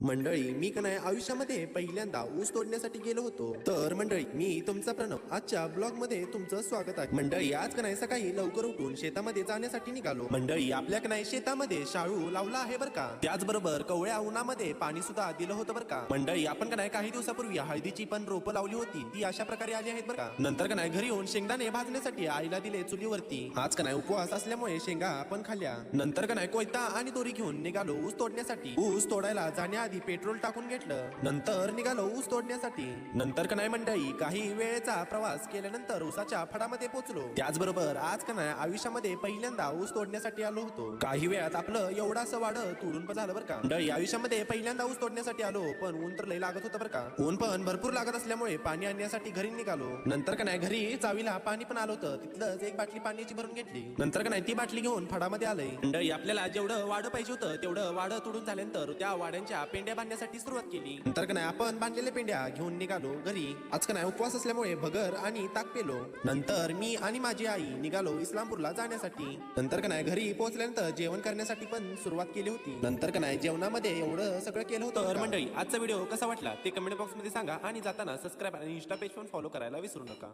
मंडळी मी का नाही आयुष्यामध्ये पहिल्यांदा ऊस तोडण्यासाठी गेलो होतो. तर मंडळी मी तुमचा प्रणव आजच्या ब्लॉग मध्ये तुमचं स्वागत आहे. मंडळी आज का नाही सकाळी लवकर उठून शेतामध्ये जाण्यासाठी निघालो. मंडळी आपल्या का नाही शेतामध्ये शाळू लावला आहे बरं का. त्याचबरोबर कवळ्या उन्हामध्ये पाणी सुद्धा दिलं होतं बरं का. मंडळी आपण का नाही काही दिवसापूर्वी हळदीची पण रोपं लावली होती, ती अशा प्रकारे आली आहेत बरं का. नंतर का नाही घरी येऊन शेंगदाणे भाजण्यासाठी आईला दिले चुलीवरती. आज का नाही उपवास असल्यामुळे शेंगा आपण खाल्ल्या. नंतर का नाही कोयता आणि दोरी घेऊन निघालो ऊस तोडण्यासाठी. ऊस तोडायला जाण्याआधी पेट्रोल टाकून घेतलं, नंतर निघालो ऊस तोडण्यासाठी. नंतर का नाही मंडळी काही वेळेचा प्रवास केल्यानंतर ऊसाच्या फडामध्ये पोहोचलो. त्याचबरोबर आज का नाही आयुष्यामध्ये पहिल्यांदा ऊस तोडण्यासाठी आलो होतो. काही वेळात आपलं एवढाच वाढ तोडून पण झालं बरं का. मंडळी आयुष्यामध्ये पहिल्यांदा ऊस तोडण्यासाठी आलो, पण ऊन तर लय लागत होतं बरं का. ऊन पण भरपूर लागत असल्यामुळे पाणी आणण्यासाठी घरी निघालो. नंतर का नाही घरी चावीला पाणी पण आलं होतं, तिथलंच एक बाटली पाण्याची भरून घेतली. नंतर का नाही ती बाटली घेऊन फडामध्ये आलंय. मंडळी आपल्याला जेवढं वाढ पाहिजे होतं तेवढं वाढ तोडून झाल्यानंतर त्या वाड्यांच्या पेंड्या बांधण्यासाठी सुरुवात केली. नंतर का नाही आपण बांधलेल्या पेंड्या घेऊन निघालो घरी. आज का नाही उपवास असल्यामुळे भगर आणि ताक पेलो. नंतर मी आणि माझी आई निघालो इस्लामपूरला जाण्यासाठी. नंतर का नाही घरी पोहोचल्यानंतर जेवण करण्यासाठी पण सुरुवात केली होती. नंतर का नाही जेवणामध्ये एवढं सगळं केलं होतं. तर मंडळी आजचा व्हिडिओ कसा वाटला ते कमेंट बॉक्स मध्ये सांगा आणि जाताना सबस्क्राईब आणि इंस्टा पेज पण फॉलो करायला विसरू नका.